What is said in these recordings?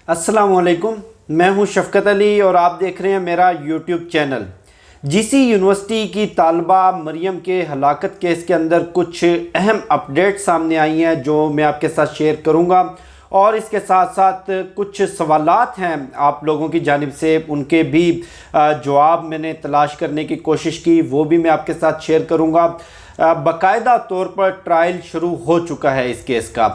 अस्सलामुअलैकुम, मैं हूं शफ़क़त अली और आप देख रहे हैं मेरा यूट्यूब चैनल। जीसी यूनिवर्सिटी की तालबा मरियम के हलाकत केस के अंदर कुछ अहम अपडेट सामने आई हैं जो मैं आपके साथ शेयर करूंगा और इसके साथ साथ कुछ सवालात हैं आप लोगों की जानिब से, उनके भी जवाब मैंने तलाश करने की कोशिश की, वो भी मैं आपके साथ शेयर करूंगा। बाकायदा तौर पर ट्रायल शुरू हो चुका है इस केस का।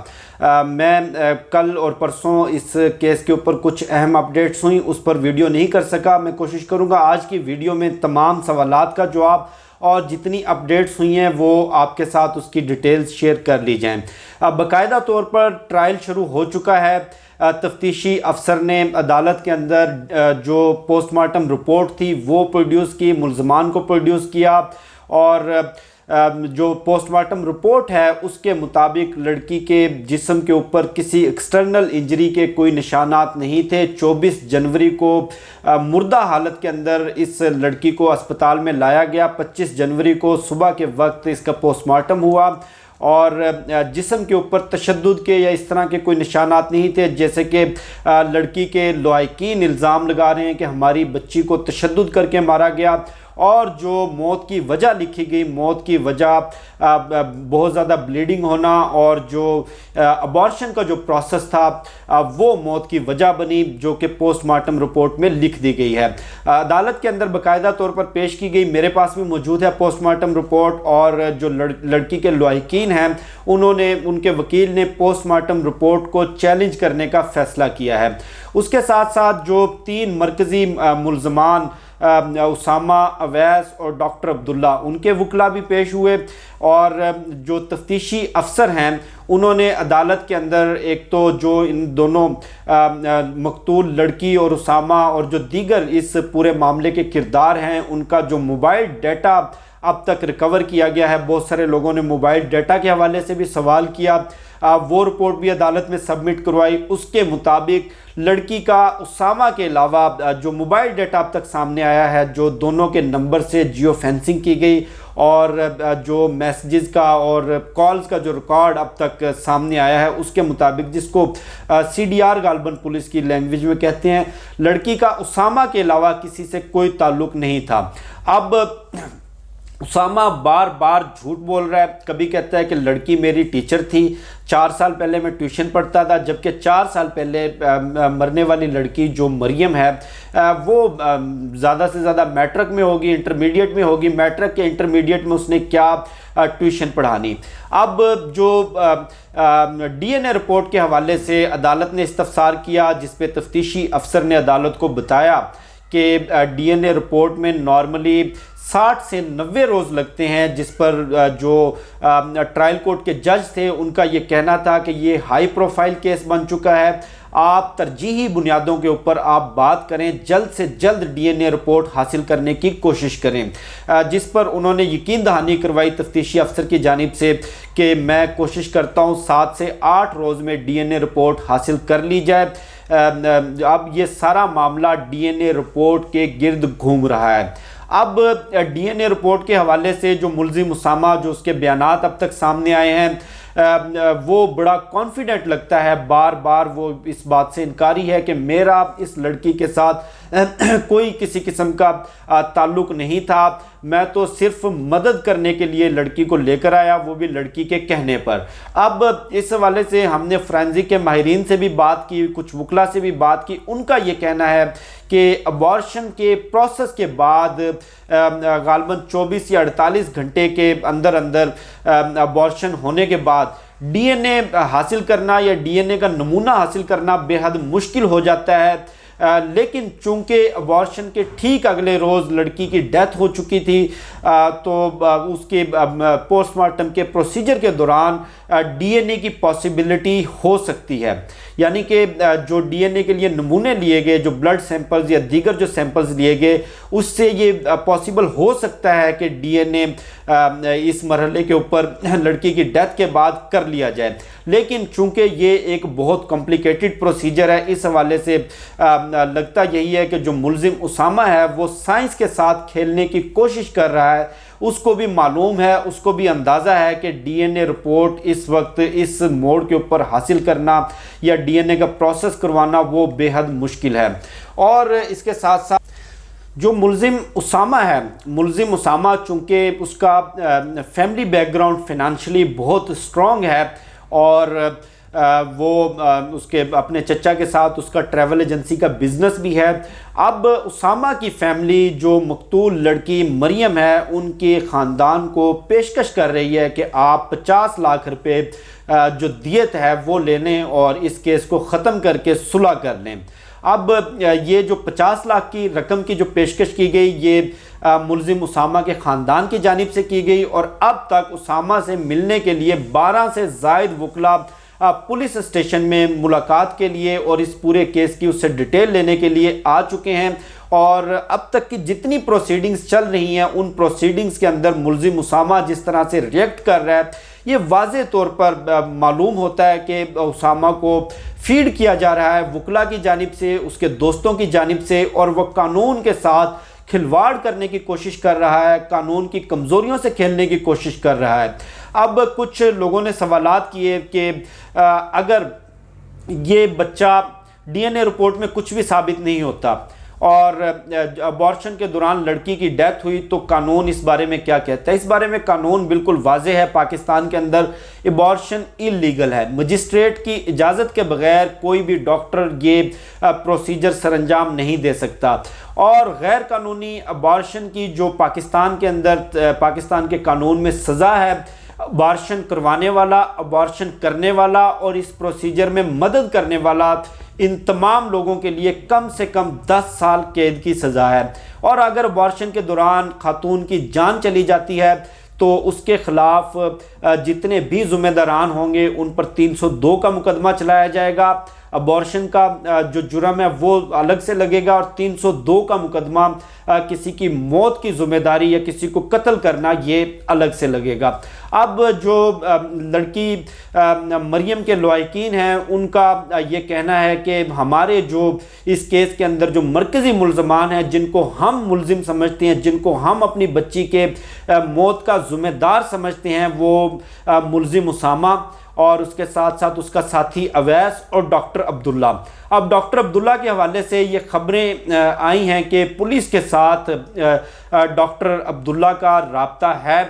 मैं कल और परसों इस केस के ऊपर कुछ अहम अपडेट्स हुई, उस पर वीडियो नहीं कर सका। मैं कोशिश करूंगा आज की वीडियो में तमाम सवालात का जवाब और जितनी अपडेट्स हुई हैं वो आपके साथ उसकी डिटेल्स शेयर कर ली जाएँ। बाकायदा तौर पर ट्रायल शुरू हो चुका है। तफ्तीशी अफसर ने अदालत के अंदर जो पोस्टमार्टम रिपोर्ट थी वो प्रोड्यूस की, मुल्ज़मान को प्रोड्यूस किया और जो पोस्टमार्टम रिपोर्ट है उसके मुताबिक लड़की के जिस्म के ऊपर किसी एक्सटर्नल इंजरी के कोई निशानात नहीं थे। 24 जनवरी को मुर्दा हालत के अंदर इस लड़की को अस्पताल में लाया गया। 25 जनवरी को सुबह के वक्त इसका पोस्टमार्टम हुआ और जिस्म के ऊपर तशद्दुद के या इस तरह के कोई निशानात नहीं थे, जैसे कि लड़की के लवाकिन इल्ज़ाम लगा रहे हैं कि हमारी बच्ची को तशद्दुद करके मारा गया। और जो मौत की वजह लिखी गई, मौत की वजह बहुत ज़्यादा ब्लीडिंग होना और जो अबॉर्शन का जो प्रोसेस था वो मौत की वजह बनी, जो कि पोस्टमार्टम रिपोर्ट में लिख दी गई है। अदालत के अंदर बाकायदा तौर पर पेश की गई, मेरे पास भी मौजूद है पोस्टमार्टम रिपोर्ट। और जो लड़की के लवाकिन हैं उन्होंने, उनके वकील ने पोस्टमार्टम रिपोर्ट को चैलेंज करने का फ़ैसला किया है। उसके साथ साथ जो 3 मरकज़ी मुल्ज़मान उसामा, अवैस और डॉक्टर अब्दुल्ला, उनके वकला भी पेश हुए। और जो तफ्तीशी अफसर हैं उन्होंने अदालत के अंदर एक तो जो इन दोनों मकतूल लड़की और उसामा और जो दीगर इस पूरे मामले के किरदार हैं उनका जो मोबाइल डाटा अब तक रिकवर किया गया है, बहुत सारे लोगों ने मोबाइल डाटा के हवाले से भी सवाल किया, वो रिपोर्ट भी अदालत में सबमिट करवाई। उसके मुताबिक लड़की का उसामा के अलावा जो मोबाइल डाटा अब तक सामने आया है, जो दोनों के नंबर से जियो फेंसिंग की गई और जो मैसेजेस का और कॉल्स का जो रिकॉर्ड अब तक सामने आया है उसके मुताबिक, जिसको CDR गालबन पुलिस की लैंग्वेज में कहते हैं, लड़की का उसामा के अलावा किसी से कोई ताल्लुक़ नहीं था। अब उसामा बार बार झूठ बोल रहा है। कभी कहता है कि लड़की मेरी टीचर थी, 4 साल पहले मैं ट्यूशन पढ़ता था, जबकि 4 साल पहले मरने वाली लड़की जो मरियम है वो ज़्यादा से ज़्यादा मैट्रिक में होगी, इंटरमीडिएट में होगी। मैट्रिक के इंटरमीडिएट में उसने क्या ट्यूशन पढ़ानी। अब जो DNA रिपोर्ट के हवाले से अदालत ने इस्तफसार किया, जिस पे तफ्तीशी अफसर ने अदालत को बताया कि DNA रिपोर्ट में नॉर्मली 60 से 90 रोज़ लगते हैं, जिस पर जो ट्रायल कोर्ट के जज थे उनका ये कहना था कि ये हाई प्रोफाइल केस बन चुका है, आप तरजीही बुनियादों के ऊपर आप बात करें, जल्द से जल्द DNA रिपोर्ट हासिल करने की कोशिश करें। जिस पर उन्होंने यकीन दहानी करवाई तफ्तीशी अफसर की जानिब से कि मैं कोशिश करता हूँ 7 से 8 रोज़ में DNA रिपोर्ट हासिल कर ली जाए। अब ये सारा मामला DNA रिपोर्ट के गिर्द घूम रहा है। अब DNA रिपोर्ट के हवाले से जो मुल्ज़िम उसामा, जो उसके बयानात अब तक सामने आए हैं, वो बड़ा कॉन्फिडेंट लगता है। बार बार वो इस बात से इनकारी है कि मेरा इस लड़की के साथ कोई किसी किस्म का ताल्लुक़ नहीं था, मैं तो सिर्फ मदद करने के लिए लड़की को लेकर आया, वो भी लड़की के कहने पर। अब इस हवाले से हमने फोरेंसिक के माहिरीन से भी बात की, कुछ वकला से भी बात की। उनका ये कहना है कि अबॉर्शन के प्रोसेस के बाद गालबन 24 या 48 घंटे के अंदर अंदर अबॉर्शन होने के बाद DNA हासिल करना या DNA का नमूना हासिल करना बेहद मुश्किल हो जाता है। लेकिन चूंकि अबॉर्शन के ठीक अगले रोज़ लड़की की डेथ हो चुकी थी, तो उसके पोस्टमार्टम के प्रोसीजर के दौरान DNA की पॉसिबिलिटी हो सकती है। यानी कि जो DNA के लिए नमूने लिए गए, जो ब्लड सैंपल्स या दीगर जो सैंपल्स लिए गए, उससे ये पॉसिबल हो सकता है कि DNA इस मरहले के ऊपर लड़की की डेथ के बाद कर लिया जाए। लेकिन चूंकि ये एक बहुत कॉम्प्लिकेटेड प्रोसीजर है, इस हवाले से लगता यही है कि जो मुल्ज़िम उसामा है वो साइंस के साथ खेलने की कोशिश कर रहा है उसको भी मालूम है, उसको भी अंदाज़ा है कि डीएनए रिपोर्ट इस वक्त इस मोड़ के ऊपर हासिल करना या डीएनए का प्रोसेस करवाना वो बेहद मुश्किल है। और इसके साथ साथ जो मुलजिम उसामा है, मुलजिम उसामा चूँकि उसका फैमिली बैकग्राउंड फिनंशियली बहुत स्ट्रॉन्ग है और वो उसके अपने चचा के साथ उसका ट्रैवल एजेंसी का बिज़नेस भी है। अब उसामा की फैमिली जो मकतूल लड़की मरियम है उनके ख़ानदान को पेशकश कर रही है कि आप 50 लाख रुपए जो दियत है वो ले लें और इस केस को ख़त्म करके सुलह कर लें। अब ये जो 50 लाख की रकम की जो पेशकश की गई ये मुलजिम उसामा के ख़ानदान की जानिब से की गई और अब तक उसामा से मिलने के लिए 12 से ज़ायद वकला पुलिस स्टेशन में मुलाकात के लिए और इस पूरे केस की उससे डिटेल लेने के लिए आ चुके हैं। और अब तक की जितनी प्रोसीडिंग्स चल रही हैं उन प्रोसीडिंग्स के अंदर मुलजिम उसामा जिस तरह से रिएक्ट कर रहा है ये वाज़े तौर पर मालूम होता है कि उसामा को फीड किया जा रहा है वकला की जानिब से, उसके दोस्तों की जानिब से, और वह कानून के साथ खिलवाड़ करने की कोशिश कर रहा है, कानून की कमज़ोरियों से खेलने की कोशिश कर रहा है। अब कुछ लोगों ने सवालात किए कि अगर ये बच्चा डीएनए रिपोर्ट में कुछ भी साबित नहीं होता और अबॉर्शन के दौरान लड़की की डेथ हुई तो कानून इस बारे में क्या कहता है। इस बारे में कानून बिल्कुल वाज़े है, पाकिस्तान के अंदर अबॉर्शन इल्लीगल है। मजिस्ट्रेट की इजाज़त के बगैर कोई भी डॉक्टर ये प्रोसीजर सरअंजाम नहीं दे सकता। और गैर कानूनी अबॉर्शन की जो पाकिस्तान के अंदर पाकिस्तान के कानून में सज़ा है, अबॉर्शन करवाने वाला, अबॉर्शन करने वाला और इस प्रोसीजर में मदद करने वाला, इन तमाम लोगों के लिए कम से कम 10 साल कैद की सज़ा है। और अगर अबॉर्शन के दौरान खातून की जान चली जाती है तो उसके ख़िलाफ़ जितने भी ज़िम्मेदारान होंगे उन पर 302 का मुकदमा चलाया जाएगा। अबॉर्शन का जो जुर्म है वो अलग से लगेगा और 302 का मुकदमा किसी की मौत की ज़िम्मेदारी या किसी को कत्ल करना ये अलग से लगेगा। अब जो लड़की मरियम के लवाहिकीन हैं उनका ये कहना है कि हमारे जो इस केस के अंदर जो मरकज़ी मुल्ज़मान हैं, जिनको हम मुल्ज़िम समझते हैं, जिनको हम अपनी बच्ची के मौत का ज़िम्मेदार समझते हैं, वो मुल्ज़िम उसामा और उसके साथ साथ उसका साथी अवैस और डॉक्टर अब्दुल्ला। अब डॉक्टर अब्दुल्ला के हवाले से ये खबरें आई हैं कि पुलिस के साथ डॉक्टर अब्दुल्ला का राब्ता है,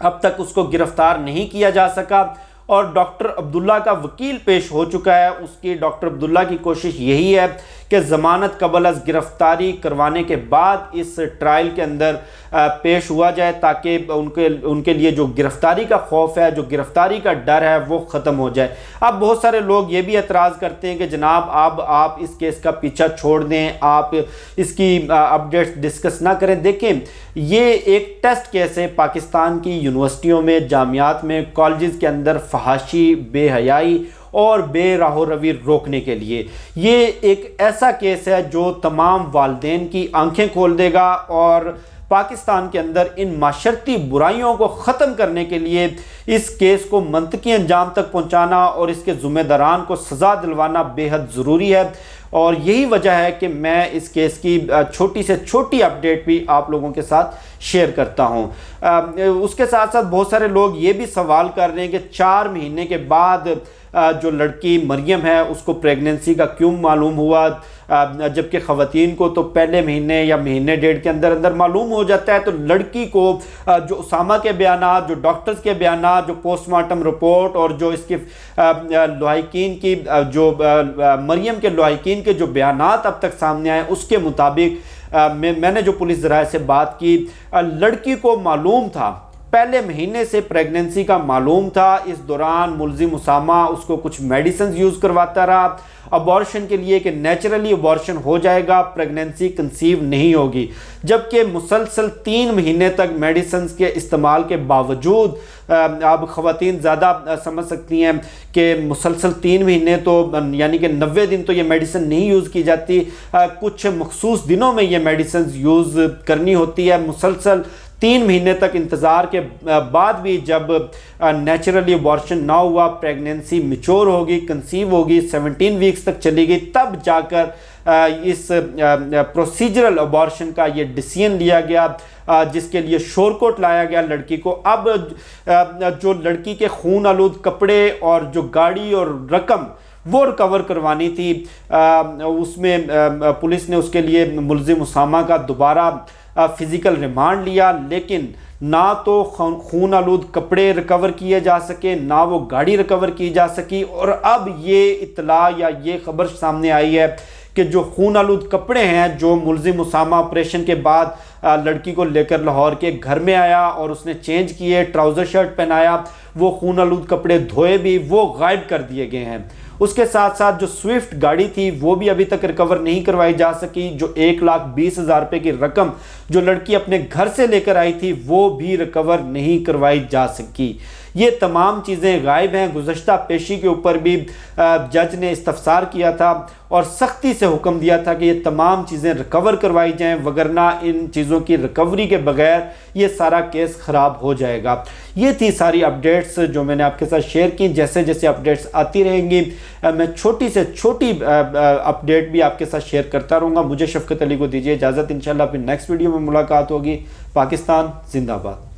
अब तक उसको गिरफ्तार नहीं किया जा सका और डॉक्टर अब्दुल्ला का वकील पेश हो चुका है। उसकी डॉक्टर अब्दुल्ला की कोशिश यही है कि ज़मानत कबल अज़ गिरफ्तारी करवाने के बाद इस ट्रायल के अंदर पेश हुआ जाए ताकि उनके लिए जो गिरफ्तारी का खौफ है, जो गिरफ्तारी का डर है वो ख़त्म हो जाए। अब बहुत सारे लोग ये भी एतराज़ करते हैं कि जनाब अब आप इस केस का पीछा छोड़ दें, आप इसकी अपडेट्स डिस्कस ना करें। देखें, ये एक टेस्ट केस है पाकिस्तान की यूनिवर्सिटियों में, जामियात में, कॉलेजेस के अंदर फहाशी, बेहयाई और बेराहो रवी रोकने के लिए। ये एक ऐसा केस है जो तमाम वालिदैन की आंखें खोल देगा और पाकिस्तान के अंदर इन माशरती बुराइयों को ख़त्म करने के लिए इस केस को मंतकी अंजाम तक पहुंचाना और इसके ज़िम्मेदारान को सज़ा दिलवाना बेहद ज़रूरी है। और यही वजह है कि मैं इस केस की छोटी से छोटी अपडेट भी आप लोगों के साथ शेयर करता हूं। उसके साथ साथ बहुत सारे लोग ये भी सवाल कर रहे हैं कि 4 महीने के बाद जो लड़की मरियम है उसको प्रेगनेंसी का क्यों मालूम हुआ, जबकि ख़वातीन को तो पहले महीने या महीने डेढ़ के अंदर अंदर मालूम हो जाता है। तो लड़की को जो उसामा के बयानात, जो डॉक्टर्स के बयानात, जो पोस्टमार्टम रिपोर्ट और जो इसके लवाहिकीन की जो मरियम के लवाहिकीन के जो बयानात अब तक सामने आए उसके मुताबिक मैंने जो पुलिस ज़राए से बात की, लड़की को मालूम था, पहले महीने से प्रेगनेंसी का मालूम था। इस दौरान मुल्ज़िम उसामा उसको कुछ मेडिसिन यूज़ करवाता रहा अबॉर्शन के लिए कि नेचुरली अबॉर्शन हो जाएगा, प्रेगनेंसी कंसीव नहीं होगी। जबकि मुसलसल 3 महीने तक मेडिसिन के इस्तेमाल के बावजूद, अब ख़वातीन ज़्यादा समझ सकती हैं कि मुसलसल 3 महीने तो यानी कि 90 दिन तो ये मेडिसिन नहीं यूज़ की जाती, कुछ मखसूस दिनों में ये मेडिसिन यूज़ करनी होती है। मुसलसल 3 महीने तक इंतज़ार के बाद भी जब नेचुरली अबॉर्शन ना हुआ, प्रेगनेंसी मैच्योर होगी, कंसीव होगी, 17 वीक्स तक चलेगी, तब जाकर इस प्रोसीजरल अबॉर्शन का ये डिसीजन लिया गया। जिसके लिए शोरकोट लाया गया लड़की को। अब जो लड़की के खून आलूद कपड़े और जो गाड़ी और रकम वो रिकवर करवानी थी, उसमें पुलिस ने उसके लिए मुलजिम उसामा का दोबारा फिज़िकल रिमांड लिया, लेकिन ना तो खून आलूद कपड़े रिकवर किए जा सके, ना वो गाड़ी रिकवर की जा सकी। और अब ये इत्तला या ये खबर सामने आई है कि जो खून आलूद कपड़े हैं, जो मुलजिम उसामा ऑपरेशन के बाद लड़की को लेकर लाहौर के घर में आया और उसने चेंज किए, ट्राउज़र शर्ट पहनाया, वो खून आलूद कपड़े धोए भी, वो गायब कर दिए गए हैं। उसके साथ साथ जो स्विफ्ट गाड़ी थी वो भी अभी तक रिकवर नहीं करवाई जा सकी। जो 1,20,000 रुपये की रकम जो लड़की अपने घर से लेकर आई थी वो भी रिकवर नहीं करवाई जा सकी। ये तमाम चीज़ें गायब हैं। गुज़श्ता पेशी के ऊपर भी जज ने इस्तफसार किया था और सख्ती से हुक्म दिया था कि ये तमाम चीज़ें रिकवर करवाई जाएं, वगरना इन चीज़ों की रिकवरी के बगैर ये सारा केस ख़राब हो जाएगा। ये थी सारी अपडेट्स जो मैंने आपके साथ शेयर की। जैसे जैसे अपडेट्स आती रहेंगी मैं छोटी से छोटी अपडेट भी आपके साथ शेयर करता रहूँगा। मुझे शफकत अली को दीजिए इजाज़त। इंशाल्लाह फिर नेक्स्ट वीडियो में मुलाकात होगी। पाकिस्तान जिंदाबाद।